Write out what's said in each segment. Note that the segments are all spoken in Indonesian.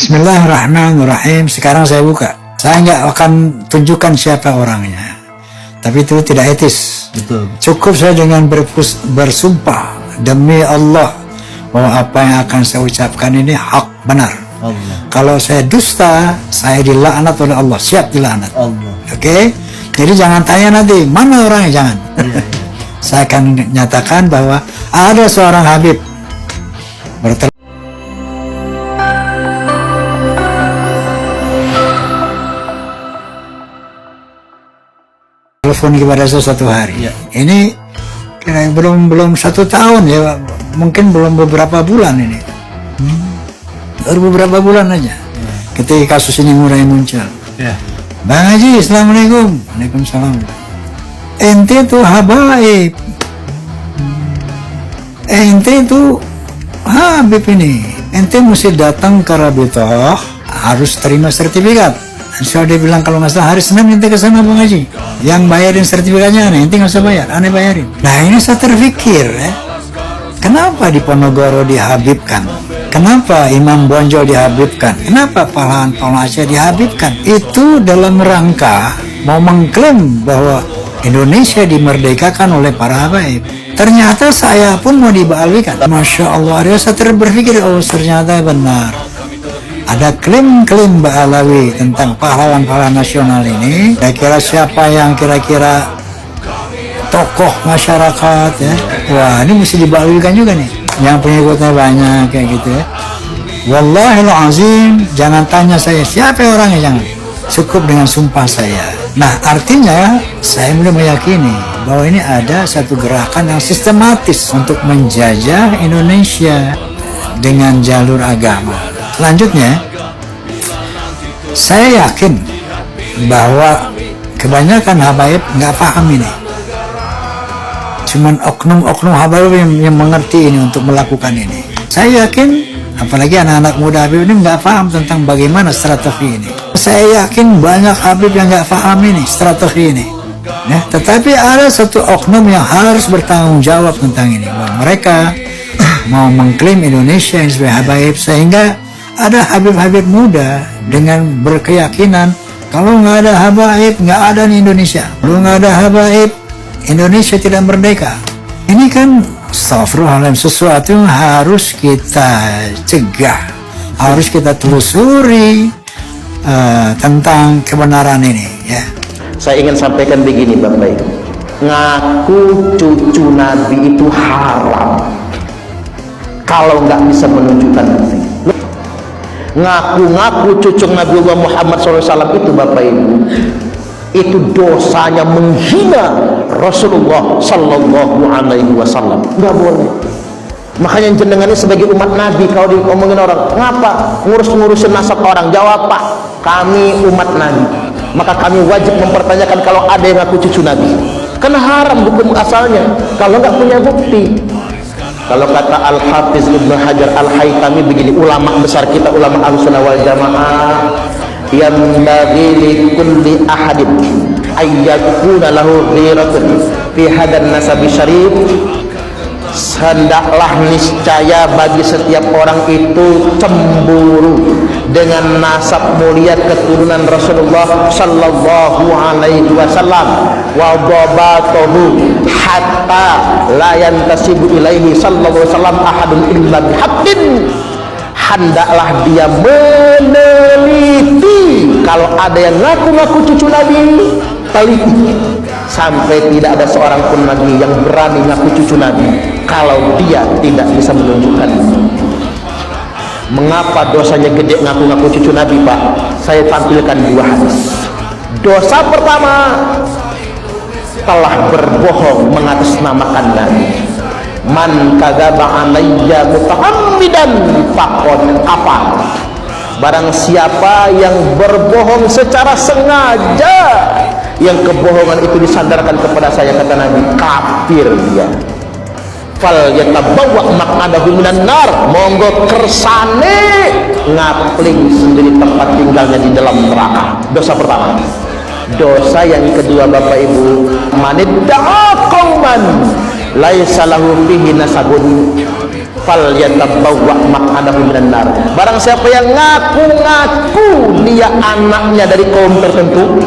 Bismillahirrahmanirrahim. Sekarang saya buka. Saya nggak akan tunjukkan siapa orangnya, tapi itu tidak etis. Betul. Cukup saya dengan bersumpah demi Allah bahwa apa yang akan saya ucapkan ini hak benar. Allah. Kalau saya dusta, saya dilaknat oleh Allah. Siap dilaknat. Allah. Oke? Jadi jangan tanya nanti mana orangnya, jangan. Iya. Saya akan nyatakan bahwa ada seorang Habib telepon kepada saya suatu hari. Ya. Ini kira belum 1 tahun ya, mungkin belum beberapa bulan ini. Baru beberapa bulan aja. Ketika kasus ini mulai muncul. Ya. Bang Haji, Assalamualaikum. Waalaikumsalam. Ente tuh habaib. Ente tuh Habib ini. Ente mesti datang ke Rabitoh, harus terima sertifikat. Saya dia bilang kalau nggak salah hari Senin ente ke sana Bang Haji. Yang bayarin sertifikatnya aneh, ente nggak usah bayar, aneh bayarin. Nah ini saya terpikir ya, kenapa di Ponorogo dihabibkan? Kenapa Imam Bonjol dihabibkan? Kenapa pahlawan-pahlawan Aceh dihabibkan? Itu dalam rangka mau mengklaim bahwa Indonesia dimerdekakan oleh para habaib. Ternyata saya pun mau dibaalikan. Masya Allah, saya berpikir, oh ternyata benar. Ada klaim-klaim Mbak Alawi tentang pahlawan-pahlawan nasional ini. Kira-kira siapa yang kira-kira tokoh masyarakat ya? Wah, ini mesti dibalikkan juga nih. Yang pengikutnya banyak kayak gitu ya. Wallahil azim, jangan tanya saya siapa orangnya, jangan. Cukup dengan sumpah saya. Nah, artinya saya mulai meyakini bahwa ini ada satu gerakan yang sistematis untuk menjajah Indonesia dengan jalur agama. Selanjutnya, saya yakin bahwa kebanyakan habaib nggak paham ini. Cuman oknum-oknum habaib yang mengerti ini untuk melakukan ini. Saya yakin, apalagi anak-anak muda habib ini nggak paham tentang bagaimana strategi ini. Saya yakin banyak habib yang nggak paham ini, strategi ini. Ya, tetapi ada satu oknum yang harus bertanggung jawab tentang ini. Bahwa mereka mau mengklaim Indonesia yang sebagai habaib, sehingga ada habib-habib muda dengan berkeyakinan kalau nggak ada habaib, nggak ada nih Indonesia. Kalau nggak ada habaib, Indonesia tidak merdeka. Ini kan astagfirullahaladzim, sesuatu yang harus kita cegah, harus kita telusuri tentang kebenaran ini ya. Saya ingin sampaikan begini Bapak Ibu, ngaku cucu Nabi itu haram kalau nggak bisa menunjukkan bukti. Ngaku-ngaku cucu Nabi Muhammad SAW itu Bapak Ibu, itu dosanya menghina Rasulullah Sallallahu Alaihi Wasallam. Nggak boleh. Makanya jenengan ini sebagai umat Nabi, kalau diomongin orang, ngapa ngurus-ngurusin nasab orang? Jawab, Pak, kami umat Nabi, maka kami wajib mempertanyakan kalau ada yang ngaku cucu Nabi, karena haram hukum asalnya kalau nggak punya bukti. Kalau kata Al-Hafiz Ibnu Hajar Al-Haytami begini, ulama besar kita, ulama Ahlussunnah wal Jamaah, yang bagi likulli ahadin ayyakuna lahu ghiratun fi hadan nasabi syarif, hendaklah niscaya bagi setiap orang itu cemburu dengan nasab mulia keturunan Rasulullah Sallallahu Alaihi Wasallam, wa dhabatuhu hatta la yantasibu ilaihi Sallallahu Alaihi Wasallam ahadun illa bihaqqin. Hendaklah dia meneliti kalau ada yang ngaku-ngaku cucu Nabi, teliti sampai tidak ada seorang pun lagi yang berani ngaku cucu Nabi kalau dia tidak bisa menunjukkan. Mengapa dosanya gede ngaku-ngaku cucu Nabi, Pak? Saya tampilkan 2 hadis. Dosa pertama, telah berbohong mengatasnamakan Nabi. Man kadzaba alayya mutahammidan faqad kafar. Barang siapa yang berbohong secara sengaja, yang kebohongan itu disandarkan kepada saya, kata Nabi, kafir dia. Fal yatabawwa maq'adahu minan nar, monggo kersane ngapling sendiri tempat tinggalnya di dalam neraka. Dosa pertama. Dosa yang kedua Bapak Ibu, manidda'a qauman laisa lahu fihi nasabun, falyatabawwa maq'adahu minan nar. Barang siapa yang ngaku-ngaku dia anaknya dari kaum tertentu,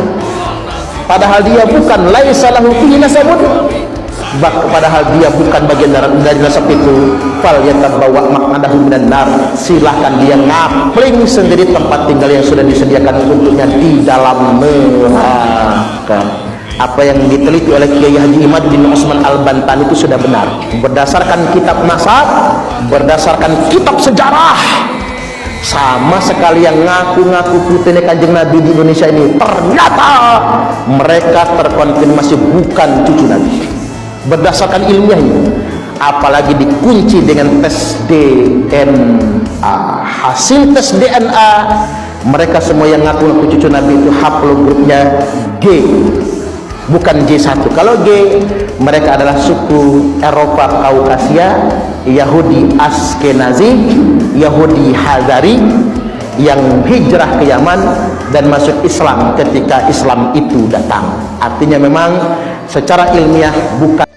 padahal dia bukan, laisa lahu fihi nasabun, padahal dia bukan bagian dari nasab itu, falyatabawwa maq'adahu minan nar, silahkan dia ngapling sendiri tempat tinggal yang sudah disediakan untuknya di dalam neraka. Apa yang diteliti oleh Kiai Haji Imad bin Usman Al-Bantani itu sudah benar, berdasarkan kitab nasab, berdasarkan kitab sejarah. Sama sekali yang ngaku-ngaku putri Kanjeng Nabi di Indonesia ini, ternyata mereka terkonfirmasi bukan cucu Nabi berdasarkan ilmiahnya, apalagi dikunci dengan tes DNA. Hasil tes DNA, mereka semua yang ngaku-ngaku cucu Nabi itu haplogrupnya G, bukan J1. Kalau G, mereka adalah suku Eropa Kaukasia, Yahudi Askenazi, Yahudi Hazari, yang hijrah ke Yaman dan masuk Islam ketika Islam itu datang. Artinya memang secara ilmiah bukan